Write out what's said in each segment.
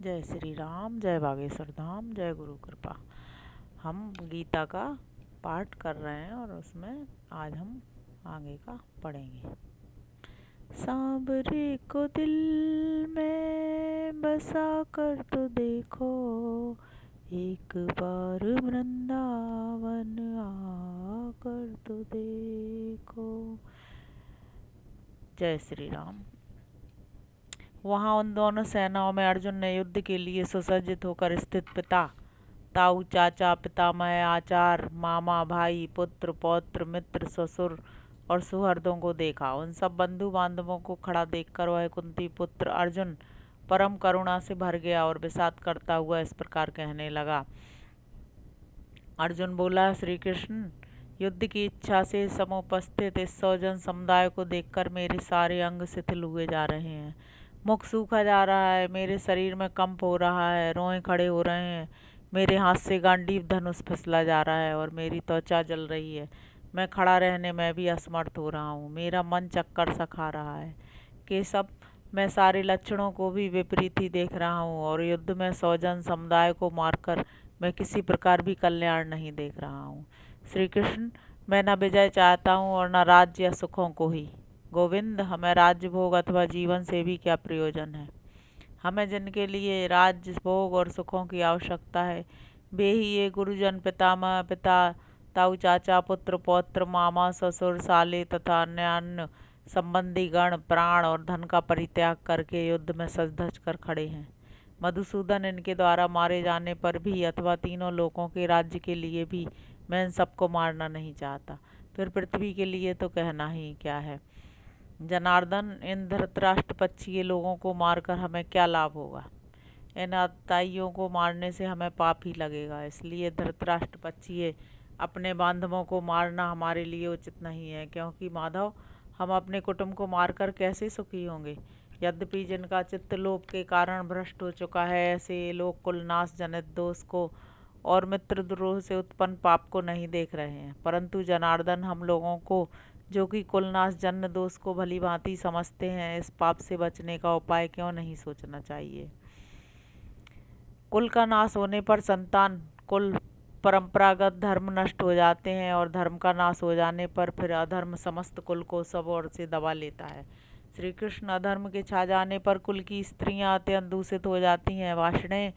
जय श्री राम, जय बागेश्वर धाम, जय गुरु कृपा। हम गीता का पाठ कर रहे हैं और उसमें आज हम आगे का पढ़ेंगे। सांवरे को दिल में बसा कर तो देखो, एक बार वृंदावन आकर तो देखो। जय श्री राम। वहाँ उन दोनों सेनाओं में अर्जुन ने युद्ध के लिए सुसज्जित होकर स्थित पिता, ताऊ, चाचा, पितामह, आचार्य, मामा, भाई, पुत्र, पौत्र, मित्र, ससुर और सुहृदों को देखा। उन सब बंधु बांधवों को खड़ा देखकर वह कुंती पुत्र अर्जुन परम करुणा से भर गया और विषाद करता हुआ इस प्रकार कहने लगा। अर्जुन बोला, श्री कृष्ण, युद्ध की इच्छा से समुपस्थित इस सौजन समुदाय को देखकर मेरे सारे अंग शिथिल हुए जा रहे हैं। मुख सूखा जा रहा है, मेरे शरीर में कंप हो रहा है, रोए खड़े हो रहे हैं, मेरे हाथ से गांडीव धनुष फिसला जा रहा है और मेरी त्वचा जल रही है। मैं खड़ा रहने में भी असमर्थ हो रहा हूँ। मेरा मन चक्कर सा खा रहा है। केशव, मैं सारे लक्षणों को भी विपरीत ही देख रहा हूँ और युद्ध में सौजन समुदाय को मारकर मैं किसी प्रकार भी कल्याण नहीं देख रहा हूँ। श्री कृष्ण, मैं न विजय चाहता हूँ और न राज्य या सुखों को ही। गोविंद, हमें राज्य भोग अथवा जीवन से भी क्या प्रयोजन है। हमें जिनके लिए राज्य भोग और सुखों की आवश्यकता है वे ही ये गुरुजन, पितामह, पिता, ताऊ, चाचा, पुत्र, पौत्र, मामा, ससुर, साले तथा अन्य संबंधी गण प्राण और धन का परित्याग करके युद्ध में सज धज कर खड़े हैं। मधुसूदन, इनके द्वारा मारे जाने पर भी अथवा तीनों लोकों के राज्य के लिए भी मैं इन सबको मारना नहीं चाहता। फिर पृथ्वी के लिए तो कहना ही क्या है। जनार्दन, इन धृतराष्ट्र पक्षीय लोगों को मारकर हमें क्या लाभ होगा। इन आताइयों को मारने से हमें पाप ही लगेगा। इसलिए धृतराष्ट्र पक्षीय अपने बांधवों को मारना हमारे लिए उचित नहीं है, क्योंकि माधव, हम अपने कुटुंब को मारकर कैसे सुखी होंगे। यद्यपि जिनका चित्त लोभ के कारण भ्रष्ट हो चुका है, ऐसे लोग कुलनाश जनित दोष को और मित्रद्रोह से उत्पन्न पाप को नहीं देख रहे हैं। परंतु जनार्दन, हम लोगों को जो कि कुलनाश जन्य दोष को भली भांति समझते हैं, इस पाप से बचने का उपाय क्यों नहीं सोचना चाहिए। कुल का नाश होने पर संतान, कुल, परंपरागत धर्म नष्ट हो जाते हैं और धर्म का नाश हो जाने पर फिर अधर्म समस्त कुल को सब ओर से दबा लेता है। श्री कृष्ण, अधर्म के छा जाने पर कुल की स्त्रियां अत्यंत दूषित हो जाती हैं। वाष्णेय,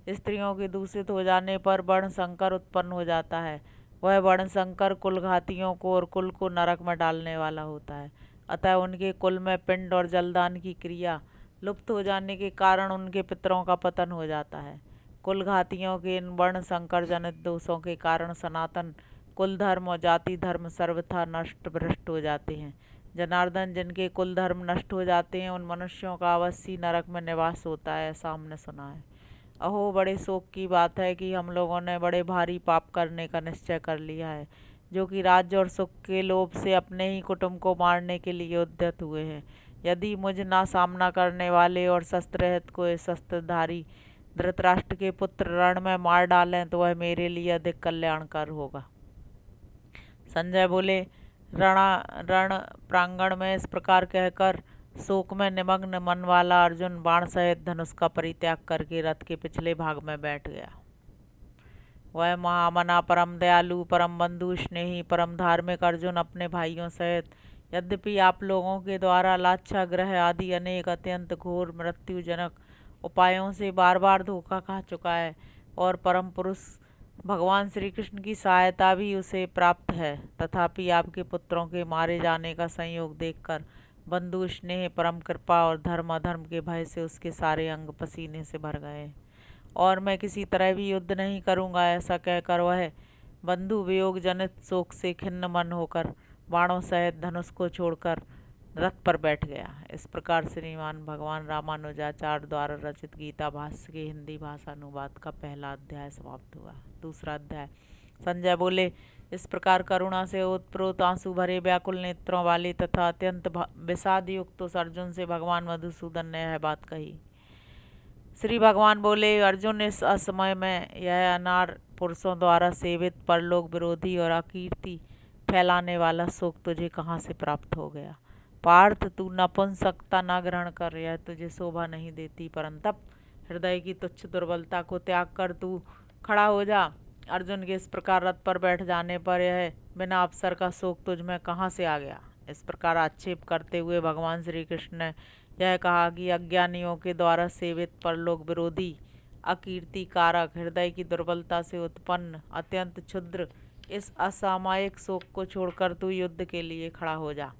स्त्रियों के दूषित हो जाने पर वर्ण संकर उत्पन्न हो जाता है। वह वर्ण संकर कुल घातियों को और कुल को नरक में डालने वाला होता है। अतः उनके कुल में पिंड और जलदान की क्रिया लुप्त हो जाने के कारण उनके पितरों का पतन हो जाता है। कुल घातियों के इन वर्ण संकर जनित दोषों के कारण सनातन कुल धर्म और जाति धर्म सर्वथा नष्ट भ्रष्ट हो जाते हैं। जनार्दन, जिनके कुल धर्म नष्ट हो जाते हैं उन मनुष्यों का अवश्य नरक में निवास होता है, ऐसा हमने सुना है। अहो, बड़े शोक की बात है कि हम लोगों ने बड़े भारी पाप करने का निश्चय कर लिया है, जो कि राज्य और सुख के लोभ से अपने ही कुटुंब को मारने के लिए उद्यत हुए हैं। यदि मुझ ना सामना करने वाले और शस्त्ररहित को शस्त्रधारी धृतराष्ट्र के पुत्र रण में मार डालें तो वह मेरे लिए अधिक कल्याणकर होगा। संजय बोले, रण प्रांगण में इस प्रकार कहकर शोक में निमग्न मन वाला अर्जुन बाण सहित धनुष का परित्याग करके रथ के पिछले भाग में बैठ गया। वह महामना, परम दयालु, परम बंधु स्नेही, परम धार्मिक अर्जुन अपने भाइयों सहित यद्यपि आप लोगों के द्वारा लाक्षागृह आदि अनेक अत्यंत घोर मृत्युजनक उपायों से बार बार धोखा खा चुका है और परम पुरुष भगवान श्री कृष्ण की सहायता भी उसे प्राप्त है, तथापि आपके पुत्रों के मारे जाने का संयोग देखकर बंधु स्नेह, परम कृपा और धर्म अधर्म के भय से उसके सारे अंग पसीने से भर गए और मैं किसी तरह भी युद्ध नहीं करूंगा, ऐसा कहकर वह बंधु वियोग जनित शोक से खिन्न मन होकर बाणों सहित धनुष को छोड़कर रथ पर बैठ गया। इस प्रकार श्रीमान भगवान रामानुजाचार्य द्वारा रचित गीता भाष्य के हिंदी भाषा अनुवाद का पहला अध्याय समाप्त हुआ। दूसरा अध्याय। संजय बोले, इस प्रकार करुणा से ओतप्रोत आंसू भरे व्याकुल नेत्रों वाले तथा अत्यंत विषाद युक्त उस अर्जुन से भगवान मधुसूदन ने यह बात कही। श्री भगवान बोले, अर्जुन, इस असमय में यह अनार पुरुषों द्वारा सेवित परलोक विरोधी और अकीर्ति फैलाने वाला शोक तुझे कहाँ से प्राप्त हो गया। पार्थ, तू नपुंसकता न ग्रहण कर, यह तुझे शोभा नहीं देती, परंतप हृदय की तुच्छ दुर्बलता को त्याग कर तू खड़ा हो जा। अर्जुन के इस प्रकार रथ पर बैठ जाने पर यह बिना अवसर का शोक तुझ में कहाँ से आ गया। इस प्रकार आक्षेप करते हुए भगवान श्री कृष्ण ने यह कहा कि अज्ञानियों के द्वारा सेवित परलोक विरोधी अकीर्ति कारक हृदय की दुर्बलता से उत्पन्न अत्यंत क्षुद्र इस असामयिक शोक को छोड़कर तू युद्ध के लिए खड़ा हो जा।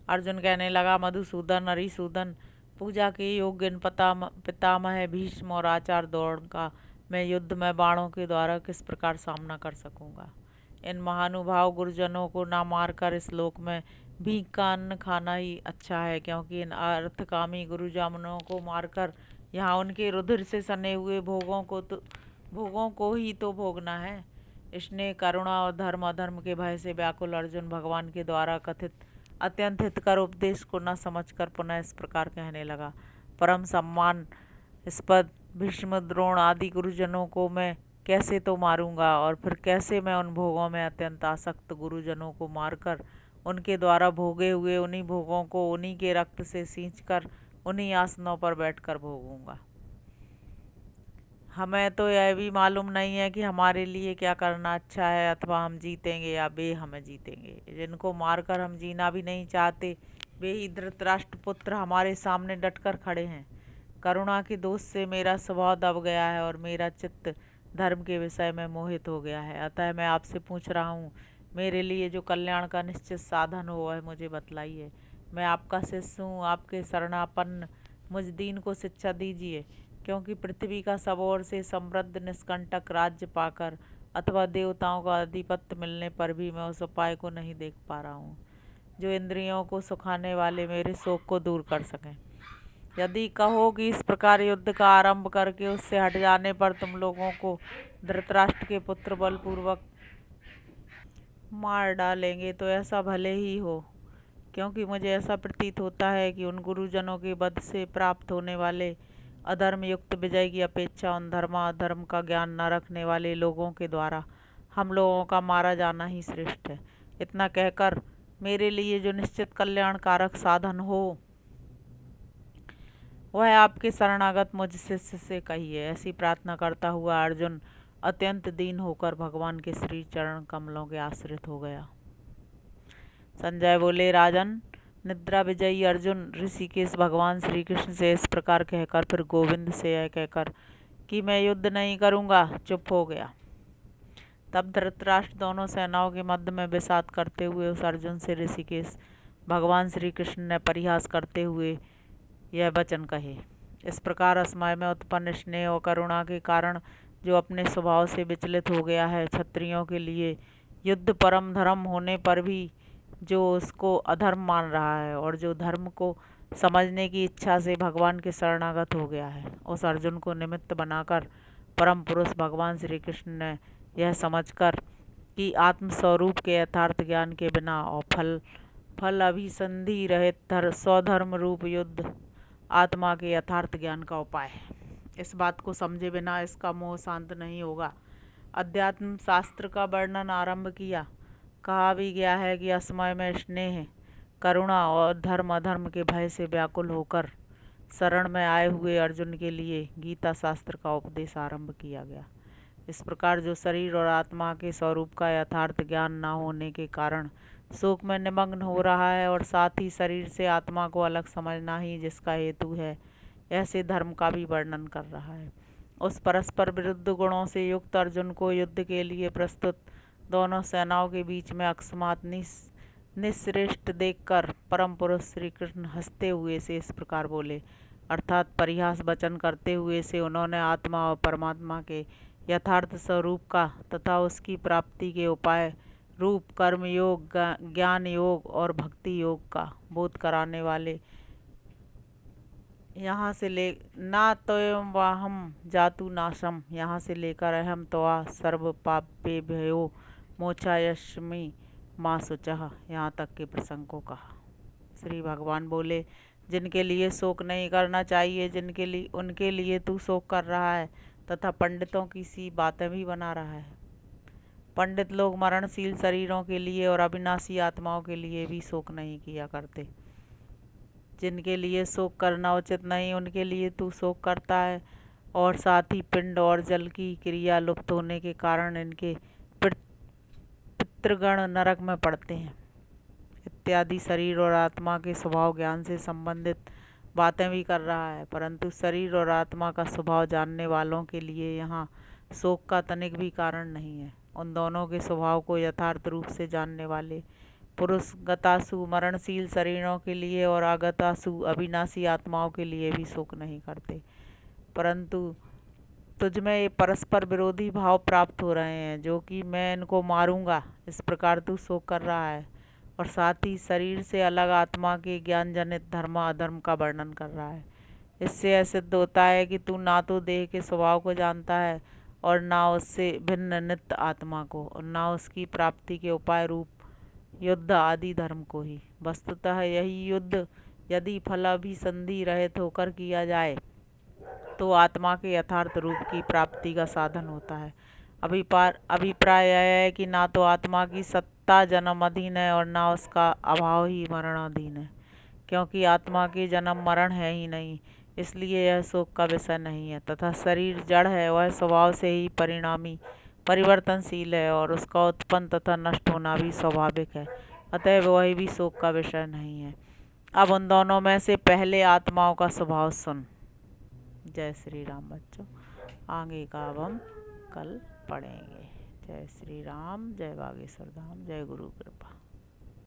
अर्जुन कहने लगा, मधुसूदन हरिसूदन, पूजा के योग्य इन पितामह भीष्म और आचार्य द्रोण का मैं युद्ध में बाणों के द्वारा किस प्रकार सामना कर सकूंगा। इन महानुभाव गुरुजनों को ना मारकर इस लोक में भीख का अन्न खाना ही अच्छा है, क्योंकि इन अर्थकामी गुरुजनों को मारकर यहाँ उनके रुधिर से सने हुए भोगों को ही तो भोगना है। स्नेह करुणा और धर्म अधर्म के भय से व्याकुल अर्जुन भगवान के द्वारा कथित अत्यंत हितकर उपदेश को न समझकर पुनः इस प्रकार कहने लगा, परम सम्मान स्पद भीष्म द्रोण आदि गुरुजनों को मैं कैसे तो मारूंगा, और फिर कैसे मैं उन भोगों में अत्यंत आसक्त गुरुजनों को मारकर उनके द्वारा भोगे हुए उन्हीं भोगों को उन्हीं के रक्त से सींचकर उन्हीं आसनों पर बैठकर भोगूंगा। हमें तो यह भी मालूम नहीं है कि हमारे लिए क्या करना अच्छा है, अथवा हम जीतेंगे या वे हमें जीतेंगे। जिनको मारकर हम जीना भी नहीं चाहते, वे ही धृतराष्ट्र पुत्र हमारे सामने डटकर खड़े हैं। करुणा के दोष से मेरा स्वभाव दब गया है और मेरा चित्त धर्म के विषय में मोहित हो गया है। अतः मैं आपसे पूछ रहा हूँ, मेरे लिए जो कल्याण का निश्चित साधन हो वह मुझे बतलाइए। मैं आपका शिष्य हूँ, आपके शरणापन्न मुझ दीन को शिक्षा दीजिए, क्योंकि पृथ्वी का सब ओर से समृद्ध निष्कंटक राज्य पाकर अथवा देवताओं का आधिपत्य मिलने पर भी मैं उस उपाय को नहीं देख पा रहा हूँ जो इंद्रियों को सुखाने वाले मेरे शोक को दूर कर सकें। यदि कहो कि इस प्रकार युद्ध का आरंभ करके उससे हट जाने पर तुम लोगों को धृतराष्ट्र के पुत्र बलपूर्वक मार डालेंगे तो ऐसा भले ही हो, क्योंकि मुझे ऐसा प्रतीत होता है कि उन गुरुजनों के वध से प्राप्त होने वाले अधर्म युक्त विजय की अपेक्षा उन धर्माधर्म का ज्ञान न रखने वाले लोगों के द्वारा हम लोगों का मारा जाना ही श्रेष्ठ है। इतना कहकर मेरे लिए जो निश्चित कल्याणकारक साधन हो वह आपके शरणागत मुझ शिष्य से कहिए। ऐसी प्रार्थना करता हुआ अर्जुन अत्यंत दीन होकर भगवान के श्री चरण कमलों के आश्रित हो गया। संजय बोले, राजन, निद्रा विजयी अर्जुन ऋषिकेश भगवान श्री कृष्ण से इस प्रकार कहकर फिर गोविंद से यह कहकर कि मैं युद्ध नहीं करूंगा चुप हो गया। तब धृतराष्ट्र दोनों सेनाओं के मध्य में विषाद करते हुए उस अर्जुन से ऋषिकेश भगवान श्री कृष्ण ने परिहास करते हुए यह वचन कहे। इस प्रकार असमय में उत्पन्न स्नेह और करुणा के कारण जो अपने स्वभाव से विचलित हो गया है, क्षत्रियों के लिए युद्ध परम धर्म होने पर भी जो उसको अधर्म मान रहा है और जो धर्म को समझने की इच्छा से भगवान के शरणागत हो गया है, उस अर्जुन को निमित्त बनाकर परम पुरुष भगवान श्री कृष्ण ने यह समझकर कि आत्मस्वरूप के यथार्थ ज्ञान के बिना और फल अभिसंधि रहित स्वधर्म रूप युद्ध आत्मा के यथार्थ ज्ञान का उपाय है। इस बात को समझे बिना इसका मोह शांत नहीं होगा। अध्यात्म शास्त्र का वर्णन आरंभ किया। कहा भी गया है कि असमय में स्नेह करुणा और धर्म अधर्म के भय से व्याकुल होकर शरण में आए हुए अर्जुन के लिए गीता शास्त्र का उपदेश आरंभ किया गया। इस प्रकार जो शरीर और आत्मा के स्वरूप का यथार्थ ज्ञान न होने के कारण शोक में निमग्न हो रहा है और साथ ही शरीर से आत्मा को अलग समझना ही जिसका हेतु है, ऐसे धर्म का भी वर्णन कर रहा है। उस परस्पर विरुद्ध गुणों से युक्त अर्जुन को युद्ध के लिए प्रस्तुत दोनों सेनाओं के बीच में अकस्मात निश्रेष्ठ देखकर परम पुरुष श्री कृष्ण हंसते हुए से इस प्रकार बोले, अर्थात परिहास वचन करते हुए से उन्होंने आत्मा और परमात्मा के यथार्थ स्वरूप का तथा उसकी प्राप्ति के उपाय रूप कर्म योग, ज्ञान योग और भक्ति योग का बोध कराने वाले यहाँ से ले ना तोयम वाहम जातु नाशम, यहाँ से लेकर अहम तवा सर्व पापे भयो मोक्षायस्मि माँ सुचह, यहाँ तक के प्रसंग को कहा। श्री भगवान बोले, जिनके लिए शोक नहीं करना चाहिए उनके लिए तू शोक कर रहा है तथा पंडितों की सी बातें भी बना रहा है। पंडित लोग मरणशील शरीरों के लिए और अविनाशी आत्माओं के लिए भी शोक नहीं किया करते। जिनके लिए शोक करना उचित नहीं उनके लिए तू शोक करता है, और साथ ही पिंड और जल की क्रिया लुप्त होने के कारण इनके पितृगण नरक में पड़ते हैं इत्यादि शरीर और आत्मा के स्वभाव ज्ञान से संबंधित बातें भी कर रहा है। परंतु शरीर और आत्मा का स्वभाव जानने वालों के लिए यहाँ शोक का तनिक भी कारण नहीं है। उन दोनों के स्वभाव को यथार्थ रूप से जानने वाले पुरुष गतासु मरणशील शरीरों के लिए और आगतासु अविनाशी आत्माओं के लिए भी शोक नहीं करते, परंतु तुझमें ये परस्पर विरोधी भाव प्राप्त हो रहे हैं, जो कि मैं इनको मारूंगा इस प्रकार तू शोक कर रहा है, और साथ ही शरीर से अलग आत्मा के ज्ञान जनित धर्म अधर्म का वर्णन कर रहा है। इससे यह सिद्ध होता है कि तू ना तो देह के स्वभाव को जानता है और ना उससे भिन्न नित्य आत्मा को, और ना उसकी प्राप्ति के उपाय रूप युद्ध आदि धर्म को ही। वस्तुतः यही युद्ध यदि फलाभिसंधि रहित होकर किया जाए तो आत्मा के यथार्थ रूप की प्राप्ति का साधन होता है। अभिप्राय यह है कि ना तो आत्मा की सत्ता जन्माधीन है और ना उसका अभाव ही मरणाधीन है, क्योंकि आत्मा के जन्म मरण है ही नहीं, इसलिए यह शोक का विषय नहीं है। तथा शरीर जड़ है, वह स्वभाव से ही परिणामी परिवर्तनशील है और उसका उत्पन्न तथा नष्ट होना भी स्वाभाविक है, अतएव वह भी शोक का विषय नहीं है। अब उन दोनों में से पहले आत्माओं का स्वभाव सुन। जय श्री राम बच्चों, आगे का अब हम कल पढ़ेंगे। जय श्री राम, जय बागेश्वर धाम, जय गुरु कृपा।